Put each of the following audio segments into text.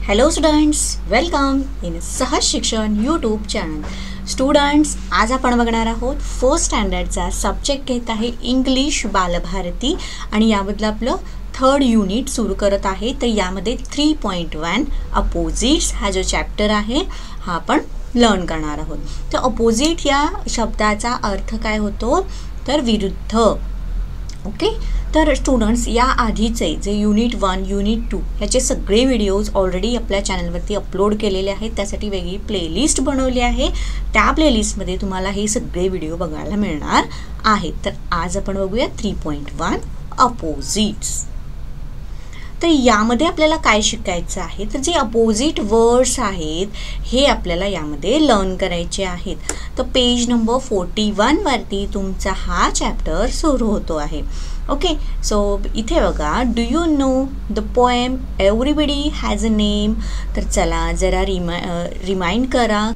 Hello students, welcome in सहज शिक्षण YouTube channel. Students, आज आपण बघणार आहोत फर्स्ट स्टँडर्डचा सब्जेक्ट घेत आहे इंग्लिश बालभारती आणि याबद्दल आपलं थर्ड युनिट सुरू करत आहे. तर यामध्ये 3.1 अपोजिट्स हा जो चॅप्टर आहे हा आपण लर्न करणार आहोत. तर अपोजिट या शब्दाचा अर्थ काय होतो तर विरुद्ध. ओके, तर स्टुडंट्स या आधीचे जे युनिट 1 युनिट 2 ह्याचे सगळे व्हिडिओज ऑलरेडी आपल्या चॅनलवरती अपलोड केलेले आहेत. त्यासाठी वेगळी प्लेलिस्ट बनवली आहे. त्या प्लेलिस्टमध्ये तुम्हाला हे सगळे व्हिडिओ बघायला मिळणार आहेत. तर आज आपण बघूया 3.1 अपोजिट्स. तर यामध्ये आपल्याला काय शिकायचं आहे तर जे अपोजिट वर्ड्स आहेत हे आपल्याला यामध्ये लर्न करायचे आहेत. तर पेज नंबर 41 वरती तुमचा हा चॅप्टर सुरू होतो आहे. ओके, सो इथे बघा, do you know the poem everybody has a name. तर चला जरा रिमाइंड करा.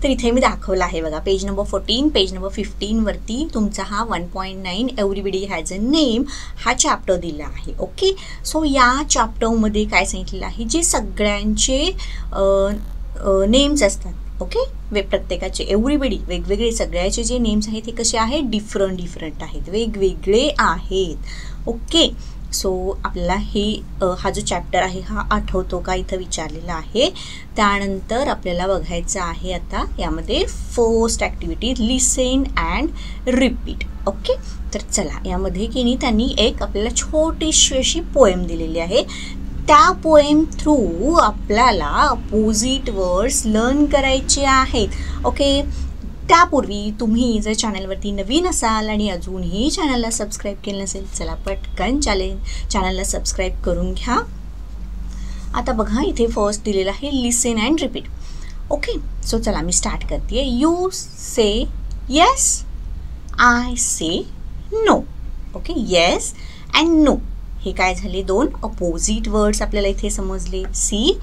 तर इथे मी दाखवलं आहे बघा, पेज नंबर 14 पेज नंबर 15 वरती तुमचा हा 1.9 एव्हरीबडी हॅज अ नेम हा चॅप्टर दिला आहे. ओके, सो या चॅप्टरमध्ये काय सांगितलेलं आहे, जे सगळ्यांचे नेम्स असतात. ओके, प्रत्येकाचे एव्हरीबडी वेगवेगळे सगळ्याचे जे नेम्स आहेत ते कसे आहेत, डिफरंट आहेत, वेगवेगळे आहेत. ओके, सो आपल्याला हा जो चॅप्टर आहे हा आठवतो का इथं विचारलेला आहे. त्यानंतर आपल्याला बघायचं आहे आता यामध्ये first activity listen and repeat. Okay, तर चला यामध्ये की नाही त्यांनी एक आपल्याला छोटीशी अशी पोएम दिलेली आहे. त्या पोएम थ्रू आपल्याला अपोजिट वर्ड्स लर्न करायचे आहेत. ओके, त्यापूर्वी तुम्ही जर चॅनलवरती नवीन असाल आणि अजूनही चॅनलला सबस्क्राईब केलं नसेल, चला पटकन चॅनलला सबस्क्राईब करून घ्या. आता बघा इथे फर्स्ट दिलेलं आहे listen and repeat. Okay, so चला मी स्टार्ट करते. You say yes, I say no. Okay, yes and no हे काय झाले, दोन अपोजिट वर्ड्स आपल्याला इथे समजले. See,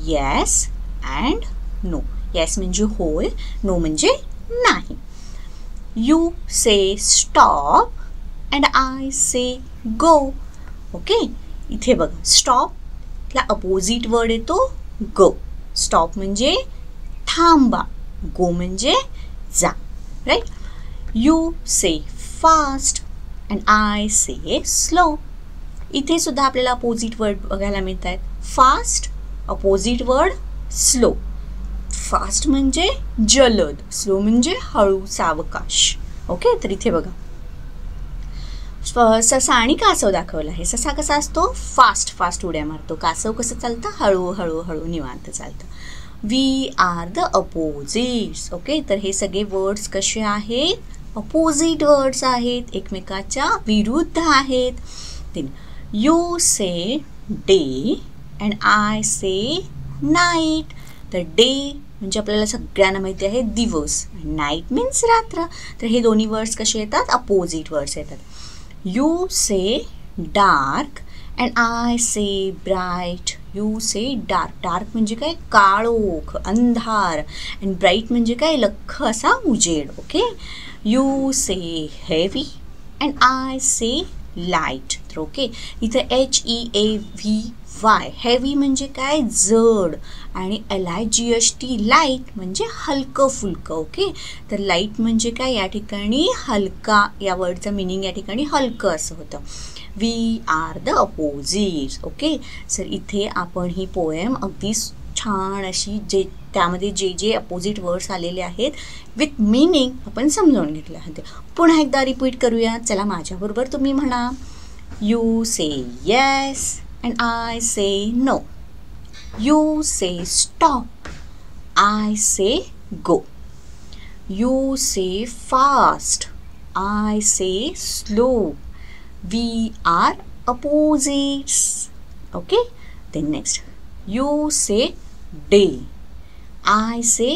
yes and no. Yes म्हणजे होय, नो म्हणजे नाही. You say stop and I say go. Okay, इथे बघा स्टॉपला अपोजिट वर्ड येतो गो. स्टॉप म्हणजे थांबा, गो म्हणजे जा. Right. You say fast and I say slow. इथे सुद्धा आपल्याला अपोजिट वर्ड बघायला मिळत आहेत. Fast opposite word slow. Fast म्हणजे जलद, स्लो म्हणजे हळू सावकाश. ओके, तर इथे बघा ससा आणि कासव दाखवला आहे. ससा कसा असतो, फास्ट उड्या मारतो. कासव कसं चालतं, हळू निवांत चालतं. We are the opposites. Okay, तर हे सगळे वर्ड्स कसे आहेत, अपोजिट वर्ड्स आहेत, एकमेकाच्या विरुद्ध आहेत. You say day and I say night. तर डे म्हणजे आपल्याला सगळ्यांना माहिती आहे दिवस, नाईट मीन्स रात्र. तर हे दोन्ही वर्ड्स कसे येतात, अपोजिट वर्ड्स येतात. You say dark and I say bright. You say dark म्हणजे काय, काळोख अंधार. अँड ब्राईट म्हणजे काय, लख्ख असा उजेड. Okay, you say heavy and I say light. तर ओके, इथं HEAVY हेवी म्हणजे काय, जड, आणि LIGHT लाईट म्हणजे हलकं फुलकं. ओके, तर लाईट म्हणजे काय, या ठिकाणी हलका, या वर्डचा मिनिंग या ठिकाणी हलकं असं होतं. We are the opposites. Okay, sir इथे आपण ही पोएम अगदी छान अशी त्यामध्ये जे अपोजिट वर्ड्स आलेले आहेत विथ मिनिंग आपण समजावून घेतले आहेत. पुन्हा एकदा रिपीट करूया. चला माझ्याबरोबर तुम्ही म्हणा. You say yes and I say no. You say stop, I say go. You say fast, I say slow. We are opposites. Okay, then next. You say day, I say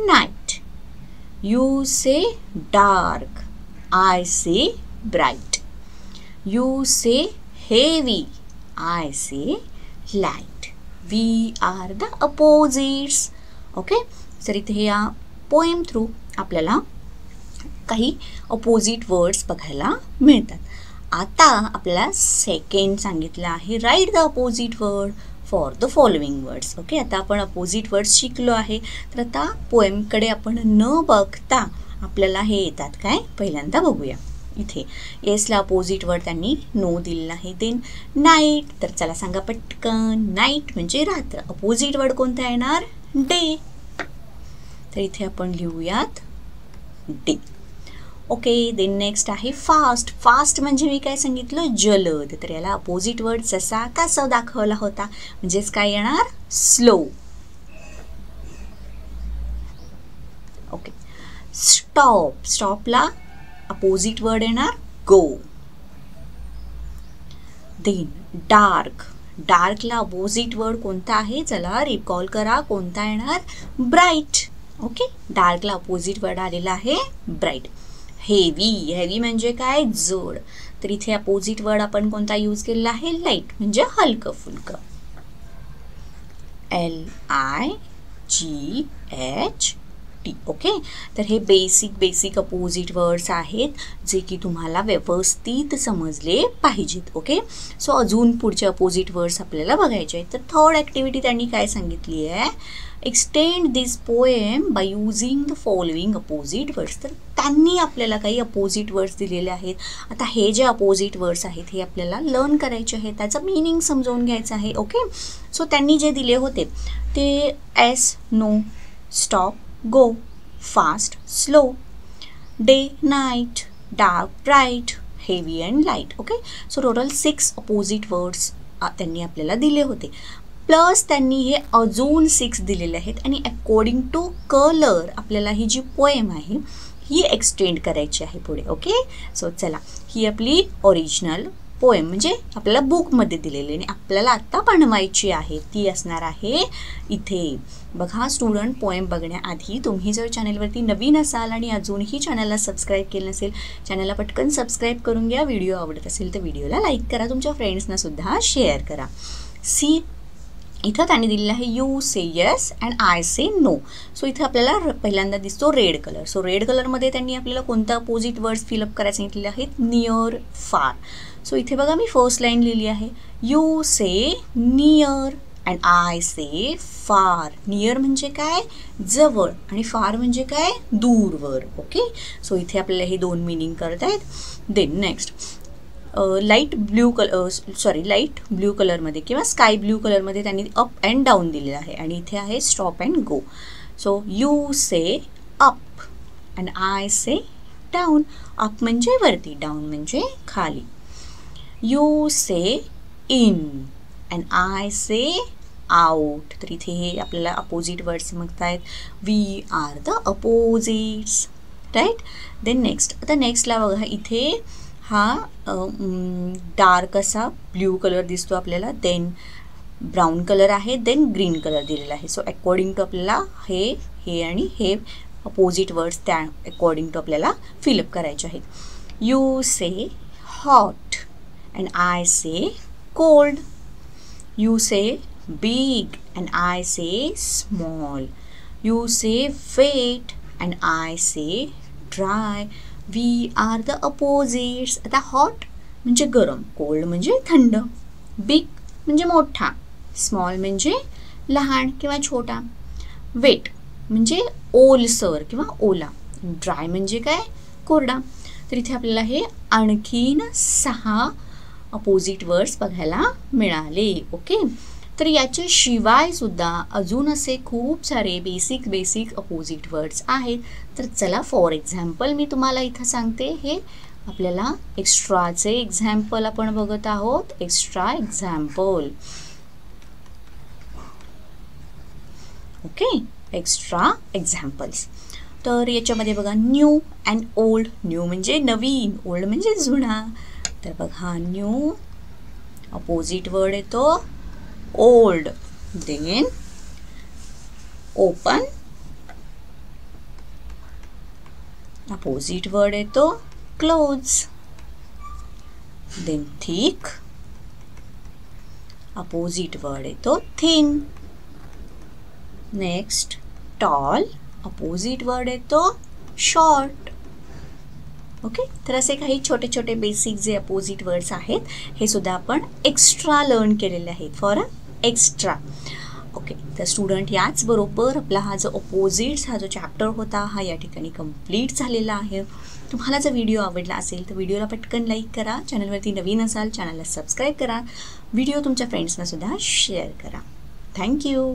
night. You say dark, I say bright. You say heavy, I say light. We are the opposites. Okay, तर इथे या poem through आपल्याला काही opposite words बघायला मिळतात. आता आपल्याला second सांगितलं आहे, write the opposite word for the following words. Okay, आता आपण अपोजिट वर्ड्स शिकलो आहे. तर आता पोएमकडे आपण न बघता आपल्याला हे येतात काय पहिल्यांदा बघूया. इथे येसला अपोजिट वर्ड त्यांनी नो दिलेला आहे. देन नाईट, तर चला सांगा पटकन. नाईट म्हणजे रात्र. अपोजिट वर्ड कोणता येणार? डे. तर इथे आपण लिहूयात डे. ओके, देन नेक्स्ट आहे फास्ट. फास्ट म्हणजे मी काय सांगितलं? जलद. तर याला अपोजिट वर्ड जसा कसा दाखवला होता, म्हणजेच काय येणार? स्लो. Okay, stop. स्टॉपला अपोजिट वर्ड येणार गो. Then dark. डार्कला अपोजिट वर्ड कोणता आहे? चला रिकॉल करा. कोणता येणार? ब्राईट. ओके, डार्कला अपोजिट वर्ड आलेला आहे ब्राईट. हेवी. हेवी म्हणजे काय? जड. तर इथे अपोजिट वर्ड आपण कोणता यूज केलेला आहे? लाईट म्हणजे हलकं फुलकं. LIGHT. ओके, तर हे बेसिक अपोजिट वर्ड्स आहेत जे की तुम्हाला व्यवस्थित समजले पाहिजेत. ओके, सो अजून पुढचे अपोजिट वर्ड्स आपल्याला बघायचे आहेत. तर थर्ड ॲक्टिव्हिटी त्यांनी काय सांगितली आहे? Extend this poem by using the following opposite words. तर त्यांनी आपल्याला काही अपोजिट वर्ड्स दिलेले आहेत. आता हे जे अपोजिट वर्ड्स आहेत हे आपल्याला लर्न करायचे आहेत, त्याचं मीनिंग समजावून घ्यायचं आहे. ओके, सो त्यांनी जे दिले होते ते yes no, stop, go, fast, slow, day, night, dark, bright, heavy and light. Okay, so total 6 opposite words त्यांनी आपल्याला दिले होते. प्लस त्यांनी हे अजून 6 दिलेले आहेत आणि अकॉर्डिंग टू कलर आपल्याला ही जी पोएम आहे ही एक्सटेंड करायची आहे पुढे. ओके, सो चला, ही आपली ओरिजिनल पोएम म्हणजे आपल्याला बुकमध्ये दिलेली आणि आपल्याला आत्ता बनवायची आहे. ती असणार आहे इथे. बघा स्टुडंट, पोएम बघण्याआधी तुम्ही जर चॅनलवरती नवीन असाल आणि अजूनही चॅनलला सबस्क्राईब केलं नसेल, चॅनलला पटकन सबस्क्राईब करून घ्या. व्हिडिओ आवडत असेल तर व्हिडिओला लाईक करा, तुमच्या फ्रेंड्सना सुद्धा शेअर करा. सी, इथं त्यांनी दिलेलं आहे you say yes and I say no. So इथं आपल्याला पहिल्यांदा दिसतो रेड कलर. सो रेड कलरमध्ये त्यांनी आपल्याला कोणतं अपोजिट वर्ड्स फिलअप करायला सांगितलेले आहेत? नियर, फार. सो इथे बघा मी फर्स्ट लाईन लिहिली आहे. You say near and I say far. Near म्हणजे काय? जवळ. आणि फार म्हणजे काय? दूरवर. ओके, सो इथे आपल्याला हे 2 मिनिंग करत आहेत. देन नेक्स्ट लाईट ब्ल्यू कलरमध्ये किंवा स्काय ब्ल्यू कलरमध्ये त्यांनी अप अँड डाऊन दिलेलं आहे आणि इथे आहे stop and go. So you say up and I say down. Up म्हणजे वरती, डाऊन म्हणजे खाली. You say in and I say out. तर इथे हे आपल्याला अपोजिट वर्ड्स समजतायत. We are the opposites, right. Then next, आता नेक्स्टला बघा इथे हा डार्क असा ब्ल्यू कलर दिसतो आपल्याला. देन ब्राऊन कलर आहे, देन ग्रीन कलर दिलेला आहे. सो अकॉर्डिंग टू आपल्याला हे आणि हे अपोजिट वर्ड्स त्या अकॉर्डिंग टू आपल्याला फिलअप करायचे आहेत. You say hot and I say cold. You say big and I say small. You say wet and I say dry. We are the opposites. आता hot म्हणजे गरम, cold म्हणजे थंड, big म्हणजे मोठा, small म्हणजे लहान किंवा छोटा, wet म्हणजे ओलसर किंवा ओला, dry म्हणजे काय? कोरडा. तर इथे आपल्याला हे आणखीन 6 अपोजिट वर्ड्स बघायला मिळाले. ओके, तर याच्याशिवाय सुद्धा अजून असे खूप सारे बेसिक अपोजिट वर्ड्स आहेत. तर चला फॉर एक्झाम्पल मी तुम्हाला इथं सांगते. हे आपल्याला एक्स्ट्राचे एक्झाम्पल आपण बघत आहोत. Extra example. Okay, extra examples. तर याच्यामध्ये बघा न्यू अँड ओल्ड. न्यू म्हणजे नवीन, ओल्ड म्हणजे जुना. तर बघा न्यू अपोजिट वर्ड येतो old. Then open opposite word येतो close. Then thick opposite word येतो thin. Next tall opposite word येतो short. ओके, तर असे काही छोटे छोटे बेसिक जे अपोजिट वर्ड्स आहेत हे सुद्धा आपण एक्स्ट्रा लर्न केलेले आहेत फॉर एक्स्ट्रा. ओके, तर स्टुडंट याचबरोबर आपला हा जो अपोजिट्स हा जो चॅप्टर होता हा या ठिकाणी कंप्लीट झालेला आहे. तुम्हाला जर व्हिडिओ आवडला असेल तर व्हिडिओला पटकन लाईक करा, चॅनलवरती नवीन असाल चॅनलला सबस्क्राईब करा, व्हिडिओ तुमच्या फ्रेंड्सना सुद्धा शेअर करा. थँक्यू.